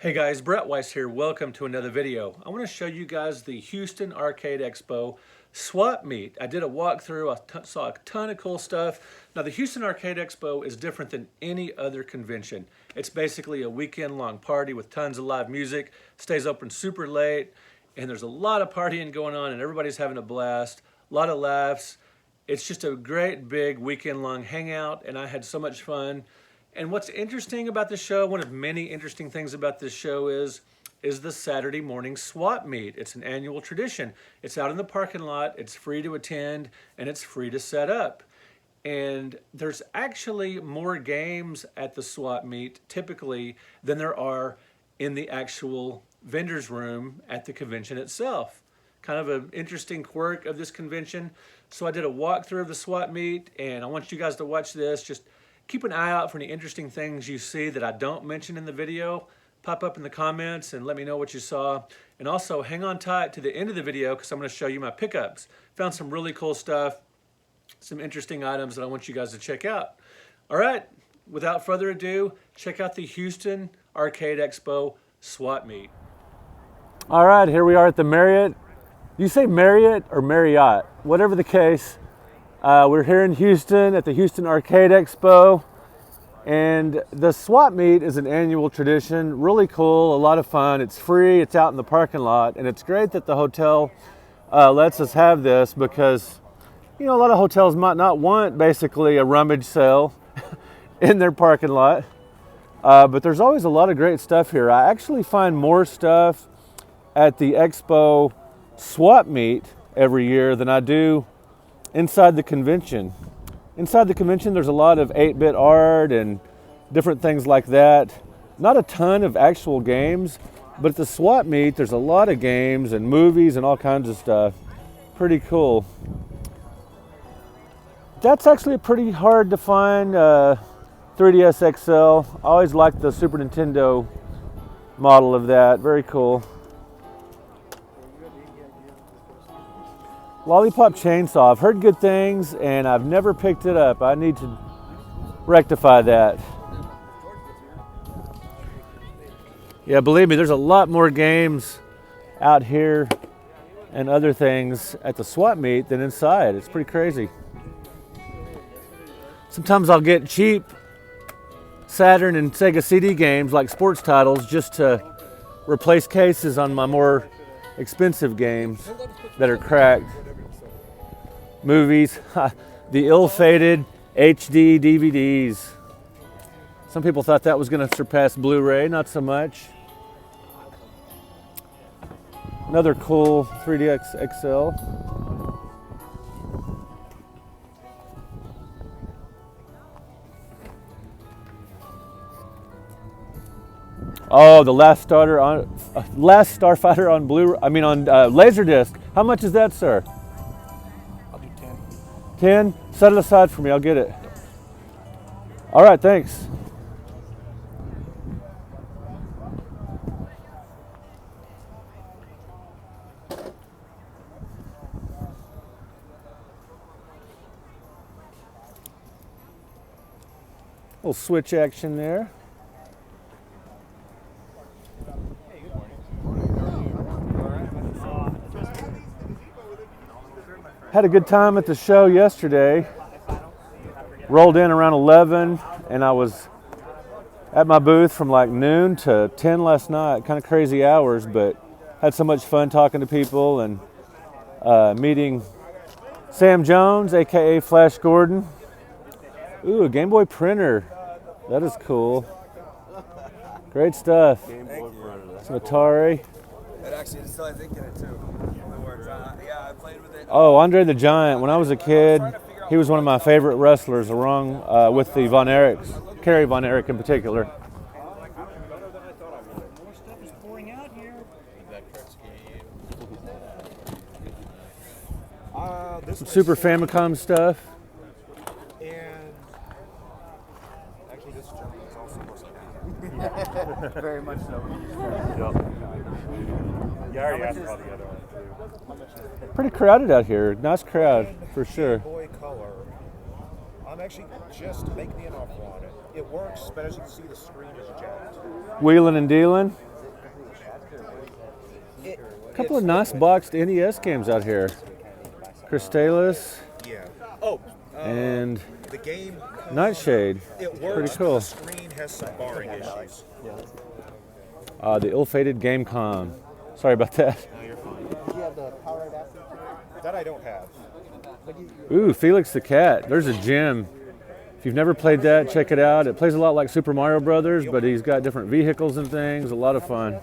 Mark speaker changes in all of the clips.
Speaker 1: Hey guys, Brett Weiss here. Welcome to another video. I want to show you guys the Houston Arcade Expo swap meet. I did a walkthrough. I saw a ton of cool stuff. Now the Houston Arcade Expo is different than any other convention. It's basically a weekend-long party with tons of live music, stays open super late, and there's a lot of partying going on and everybody's having a blast, a lot of laughs. It's just a great big weekend-long hangout and I had so much fun. And what's interesting about the show, one of many interesting things about this show is the Saturday morning swap meet. It's an annual tradition. It's out in the parking lot, it's free to attend, and it's free to set up. And there's actually more games at the swap meet typically than there are in the actual vendor's room at the convention itself. Kind of an interesting quirk of this convention. So I did a walkthrough of the swap meet, and I want you guys to watch this. Just keep an eye out for any interesting things you see that I don't mention in the video. Pop up in the comments and let me know what you saw. And also hang on tight to the end of the video because I'm going to show you my pickups. Found some really cool stuff, some interesting items that I want you guys to check out. All right, without further ado, check out the Houston Arcade Expo swap meet. All right, here we are at the Marriott. Do you say Marriott or Marriott? Whatever the case. We're here in Houston at the Houston Arcade Expo, and the swap meet is an annual tradition. Really cool, a lot of fun. It's free, it's out in the parking lot, and it's great that the hotel lets us have this because, you know, a lot of hotels might not want basically a rummage sale in their parking lot, but there's always a lot of great stuff here. I actually find more stuff at the Expo swap meet every year than I do inside the convention. Inside the convention, there's a lot of 8-bit art and different things like that. Not a ton of actual games, but at the swap meet, there's a lot of games and movies and all kinds of stuff. Pretty cool. That's actually pretty hard to find 3DS XL. I always liked the Super Nintendo model of that. Very cool. Lollipop chainsaw. I've heard good things and I've never picked it up. I need to rectify that. Yeah, believe me, there's a lot more games out here and other things at the swap meet than inside. It's pretty crazy. Sometimes I'll get cheap Saturn and Sega CD games like sports titles just to replace cases on my more expensive games that are cracked. Movies, the ill-fated HD DVDs. Some people thought that was going to surpass Blu-ray, not so much. Another cool 3DX XL. Oh, the Last Starfighter on Laserdisc. How much is that, sir? 10? Set it aside for me, I'll get it. All right, thanks. Little switch action there. Had a good time at the show yesterday. Rolled in around 11 and I was at my booth from like noon to 10 last night. Kind of crazy hours, but had so much fun talking to people and meeting Sam Jones, aka Flash Gordon. Ooh, a Game Boy printer. That is cool. Great stuff. Some Atari.
Speaker 2: It actually is still, I think, in it too. Yeah, I played with it.
Speaker 1: Oh, Andre the Giant. When I was a kid, he was one of my favorite wrestlers, along with the Von Erichs, Kerry Von Erich in particular.
Speaker 3: More stuff is pouring out here.
Speaker 1: Some Super Famicom stuff.
Speaker 3: And actually, this gentleman is also more so.
Speaker 4: Very much so.
Speaker 5: Yeah, I already asked about the other one too.
Speaker 1: Pretty crowded out here. Nice crowd, for sure.
Speaker 3: Boy color. I'm actually just making me an offer on it. It works, but as you can see, the screen is jacked.
Speaker 1: Wheeling and dealing. couple of nice boxed NES games out here. Crystallis
Speaker 3: Yeah. Oh,
Speaker 1: and
Speaker 3: the game.
Speaker 1: Nightshade.
Speaker 3: It
Speaker 1: Pretty
Speaker 3: works.
Speaker 1: cool.
Speaker 3: The screen has some barring issues.
Speaker 1: The ill-fated Gamecom. Sorry about that.
Speaker 3: No, you're fine. Do you have the power adapter? That I don't have.
Speaker 1: Ooh, Felix the Cat. There's a gem. If you've never played that, check it out. It plays a lot like Super Mario Brothers, but he's got different vehicles and things. A lot of fun.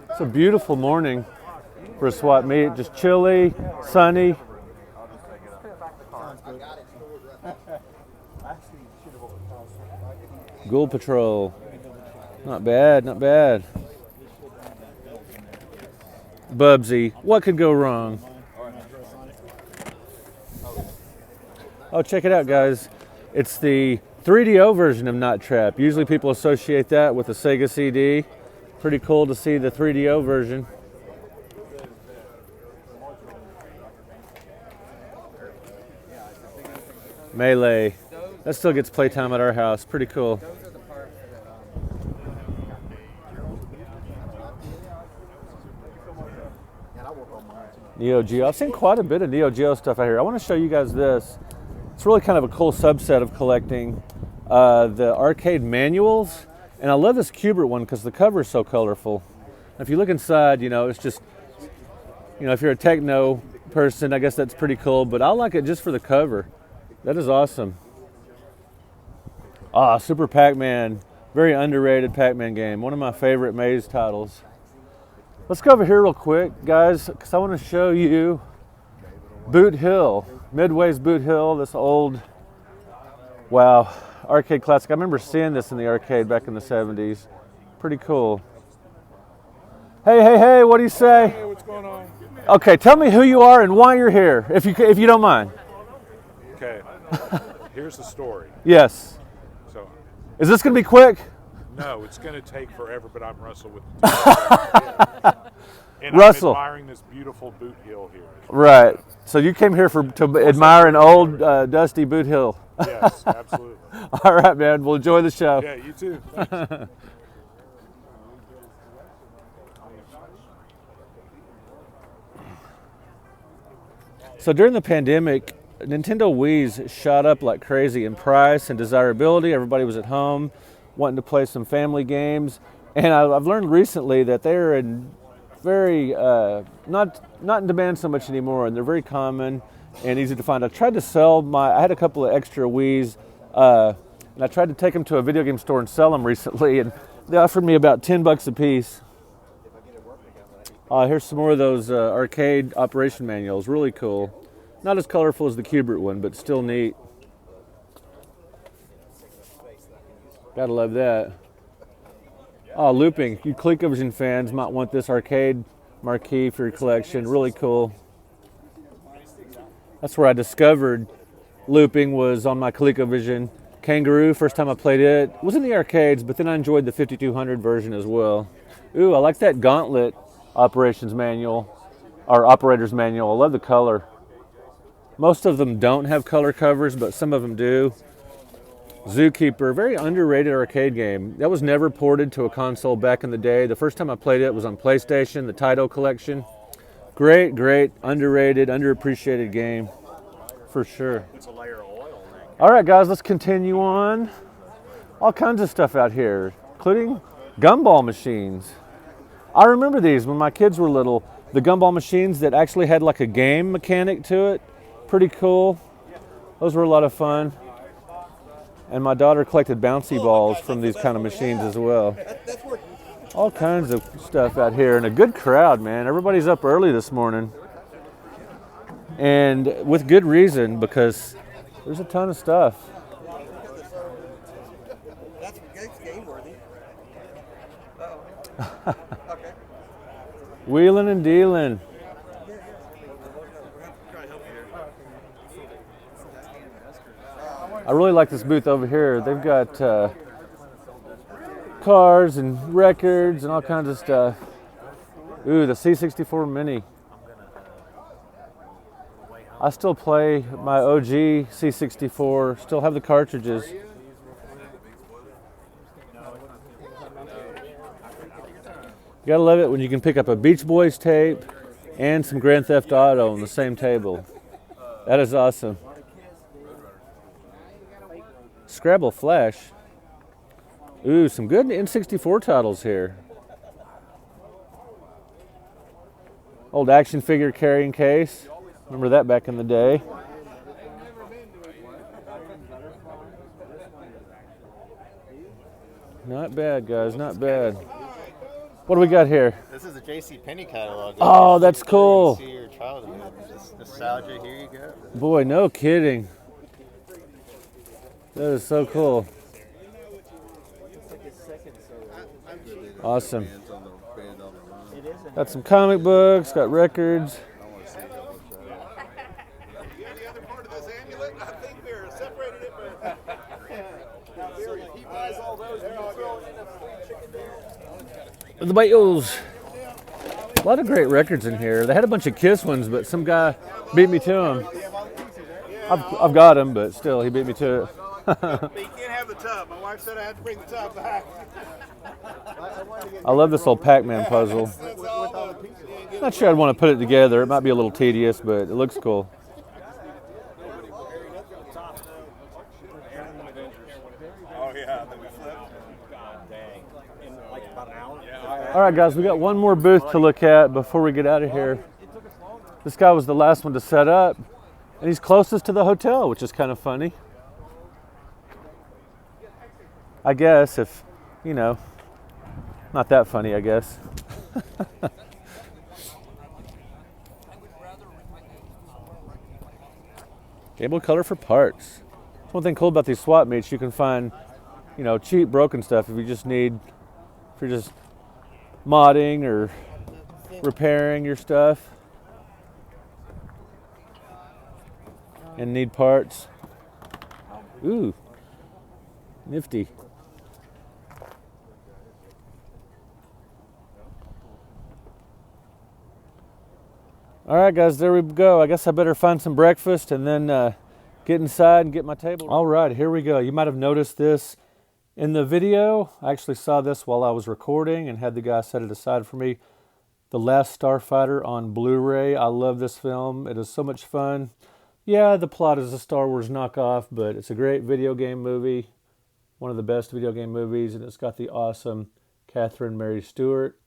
Speaker 1: It's a beautiful morning for a swap meet. Just chilly, sunny. Ghoul Patrol. Not bad, not bad. Bubsy, what could go wrong? Oh, check it out, guys. It's the 3DO version of Not Trap. Usually people associate that with the Sega CD. Pretty cool to see the 3DO version. Melee. That still gets playtime at our house. Pretty cool. Neo Geo. I've seen quite a bit of Neo Geo stuff out here. I want to show you guys this. It's really kind of a cool subset of collecting the arcade manuals. And I love this Cubert one because the cover is so colorful. If you look inside, you know, it's just, you know, if you're a techno person, I guess that's pretty cool. But I like it just for the cover. That is awesome. Ah, Super Pac-Man. Very underrated Pac-Man game. One of my favorite maze titles. Let's go over here real quick, guys, because I want to show you Boot Hill. Midway's Boot Hill, this old, wow, arcade classic. I remember seeing this in the arcade back in the 70s. Pretty cool. Hey, hey, hey, what do you say?
Speaker 5: Hey, what's going on?
Speaker 1: Okay, tell me who you are and why you're here, if you don't mind.
Speaker 5: Okay, here's the story.
Speaker 1: Yes.
Speaker 5: So,
Speaker 1: Is this going to be quick?
Speaker 5: no, it's going to take forever, but I'm Russell with the and
Speaker 1: Russell.
Speaker 5: I'm admiring this beautiful Boot Hill here.
Speaker 1: Right. So you came here to admire an old, dusty Boot Hill.
Speaker 5: Yes, absolutely.
Speaker 1: All right, man. We'll enjoy the show.
Speaker 5: Yeah, you too. Thanks.
Speaker 1: So during the pandemic, Nintendo Wii's shot up like crazy in price and desirability. Everybody was at home wanting to play some family games. And I've learned recently that they're in very, not in demand so much anymore, and they're very common and easy to find. I tried to sell I had a couple of extra Wii's, and I tried to take them to a video game store and sell them recently, and they offered me about $10 a piece. Here's some more of those arcade operation manuals, really cool. Not as colorful as the Cubert one, but still neat. Gotta love that. Oh, looping. You ColecoVision fans might want this arcade marquee for your collection. Really cool. That's where I discovered looping, was on my ColecoVision Kangaroo. First time I played it was in the arcades, but then I enjoyed the 5200 version as well. Ooh, I like that Gauntlet operations manual, or operator's manual. I love the color. Most of them don't have color covers, but some of them do. Zookeeper, very underrated arcade game. That was never ported to a console back in the day. The first time I played it was on PlayStation, the Taito collection. Great, great, underrated, underappreciated game, for sure.
Speaker 3: It's a layer of oil.
Speaker 1: All right, guys, let's continue on. All kinds of stuff out here, including gumball machines. I remember these when my kids were little. The gumball machines that actually had like a game mechanic to it. Pretty cool. Those were a lot of fun. And my daughter collected bouncy balls from these kind of machines as well. All kinds of stuff out here, and a good crowd, man. Everybody's up early this morning. And with good reason, because there's a ton of stuff.
Speaker 2: That's game worthy. Okay.
Speaker 1: Wheeling and dealing. I really like this booth over here. They've got cars and records and all kinds of stuff. Ooh, the C64 Mini. I still play my OG C64, still have the cartridges. gotta love it when you can pick up a Beach Boys tape and some Grand Theft Auto on the same table. That is awesome. Scrabble Flash. Ooh, some good N64 titles here. Old action figure carrying case. Remember that back in the day. Not bad, guys, not bad. What do we got here?
Speaker 3: This is a J.C. Penney catalog.
Speaker 1: Oh, that's cool.
Speaker 3: See your childhood. Just nostalgia. Here you go.
Speaker 1: Boy, no kidding. That is so cool. Awesome. Got some comic books, got records.
Speaker 4: The other part of this amulet, I think we're separated it, but he buys all those and you throw in a free chicken dinner.
Speaker 1: The Wales. A lot of great records in here. They had a bunch of Kiss ones, but some guy beat me to them. I've got them, but still, he beat me to it.
Speaker 4: But you can't have the tub. My wife said I had to bring the tub back.
Speaker 1: I love this old Pac-Man puzzle.
Speaker 4: That's all the,
Speaker 1: Not sure I'd want to put it together. It might be a little tedious, but it looks cool.
Speaker 4: oh yeah, then we flipped. God dang. In like about an hour? Yeah.
Speaker 1: All right, guys, we got one more booth to look at before we get out of here. This guy was the last one to set up, and he's closest to the hotel, which is kind of funny. I guess if, you know, not that funny, I guess. Cable color for parts. One thing cool about these swap meets, you can find, you know, cheap broken stuff if you just need, if you're just modding or repairing your stuff and need parts. Ooh, nifty. All right, guys, there we go. I guess I better find some breakfast and then get inside and get my table. All right, here we go. You might have noticed this in the video. I actually saw this while I was recording and had the guy set it aside for me. The Last Starfighter on Blu-ray. I love this film. It is so much fun. Yeah, the plot is a Star Wars knockoff, but it's a great video game movie. One of the best video game movies, and it's got the awesome Catherine Mary Stewart.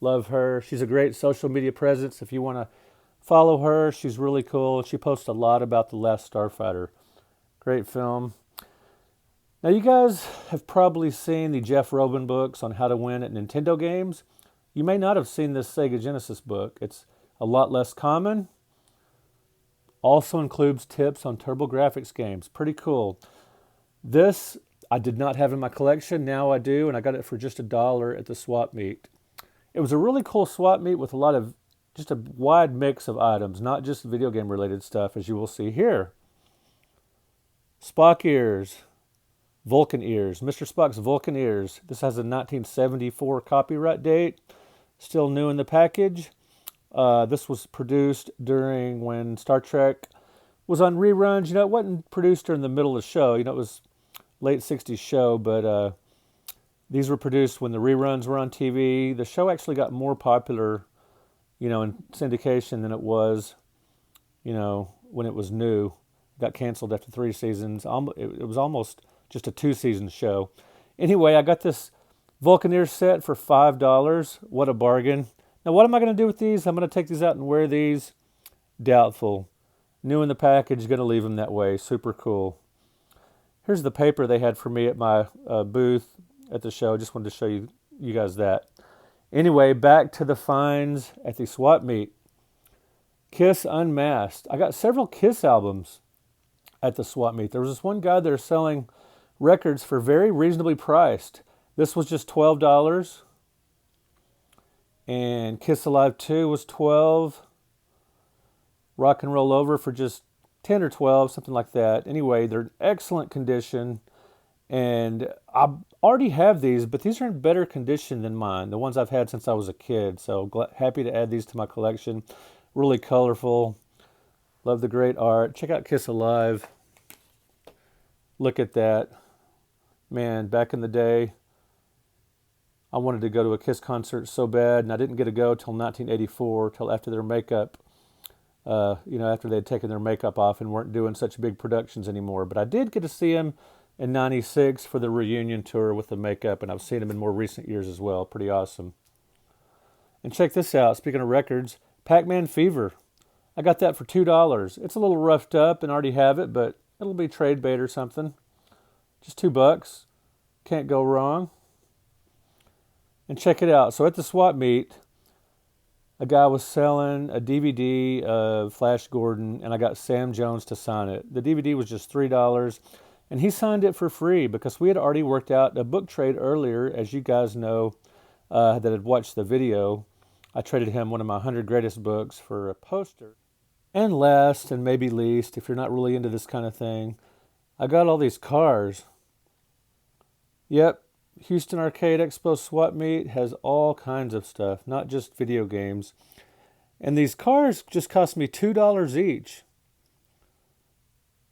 Speaker 1: Love her. She's a great social media presence. If you want to follow her, she's really cool. She posts a lot about The Last Starfighter. Great film. Now, you guys have probably seen the Jeff Robin books on how to win at Nintendo games. You may not have seen this Sega Genesis book. It's a lot less common. Also includes tips on TurboGrafx games. Pretty cool. This I did not have in my collection. Now I do, and I got it for just $1 at the swap meet. It was a really cool swap meet with a lot of, just a wide mix of items, not just video game related stuff, as you will see here. Spock ears, Vulcan ears, Mr. Spock's Vulcan ears. This has a 1974 copyright date, still new in the package. This was produced during when Star Trek was on reruns. You know, it wasn't produced during the middle of the show. You know, it was late 60s show, but these were produced when the reruns were on TV. The show actually got more popular, you know, in syndication than it was, you know, when it was new. It got canceled after 3 seasons. It was almost just a 2-season show. Anyway, I got this Vulcaneer set for $5. What a bargain. Now, what am I going to do with these? I'm going to take these out and wear these. Doubtful. New in the package, going to leave them that way. Super cool. Here's the paper they had for me at my booth at the show. Just wanted to show you guys that. Anyway, back to the finds at the swap meet. Kiss Unmasked. I got several Kiss albums at the swap meet. There was this one guy there selling records for very reasonably priced. This was just $12. And Kiss Alive 2 was $12. Rock and Roll Over for just $10 or $12, something like that. Anyway, they're in excellent condition. And I already have these, but these are in better condition than mine, the ones I've had since I was a kid. So happy to add these to my collection. Really colorful. Love the great art. Check out Kiss Alive. Look at that. Man, back in the day, I wanted to go to a Kiss concert so bad, and I didn't get to go till 1984, till after their makeup, after they had taken their makeup off and weren't doing such big productions anymore. But I did get to see them in '96 for the reunion tour with the makeup, and I've seen them in more recent years as well. Pretty awesome. And check this out, speaking of records, Pac-Man Fever. I got that for $2. It's a little roughed up and already have it, but it'll be trade bait or something. Just $2. Can't go wrong. And check it out. So at the swap meet, a guy was selling a DVD of Flash Gordon, and I got Sam Jones to sign it. The DVD was just $3, and he signed it for free because we had already worked out a book trade earlier, as you guys know that had watched the video. I traded him one of my 100 greatest books for a poster. And last, and maybe least, if you're not really into this kind of thing, I got all these cars. Yep, Houston Arcade Expo swap meet has all kinds of stuff, not just video games. And these cars just cost me $2 each.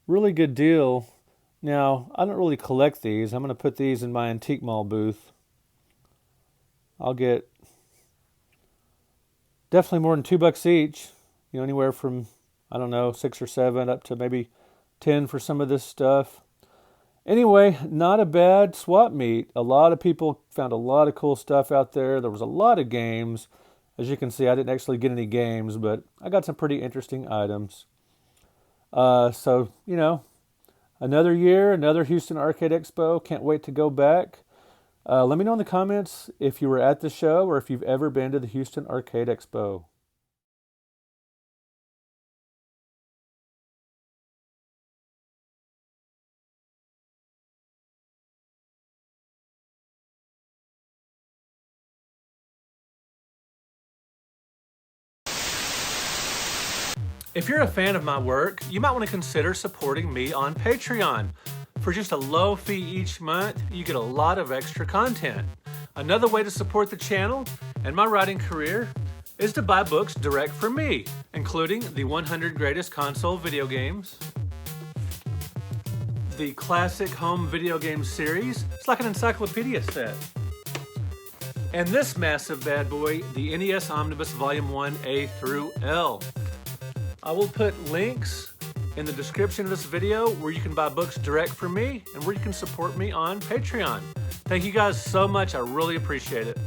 Speaker 1: Really good deal. Now, I don't really collect these. I'm going to put these in my Antique Mall booth. I'll get definitely more than $2 each. Anywhere from, I don't know, 6 or 7 up to maybe 10 for some of this stuff. Anyway, not a bad swap meet. A lot of people found a lot of cool stuff out there. There was a lot of games. As you can see, I didn't actually get any games, but I got some pretty interesting items. So, another year, another Houston Arcade Expo. Can't wait to go back. Let me know in the comments if you were at the show or if you've ever been to the Houston Arcade Expo. If you're a fan of my work, you might want to consider supporting me on Patreon. For just a low fee each month, you get a lot of extra content. Another way to support the channel and my writing career is to buy books direct from me, including the 100 Greatest Console Video Games, the Classic Home Video Game Series. It's like an encyclopedia set. And this massive bad boy, the NES Omnibus Volume 1 A through L. I will put links in the description of this video where you can buy books direct from me and where you can support me on Patreon. Thank you guys so much. I really appreciate it.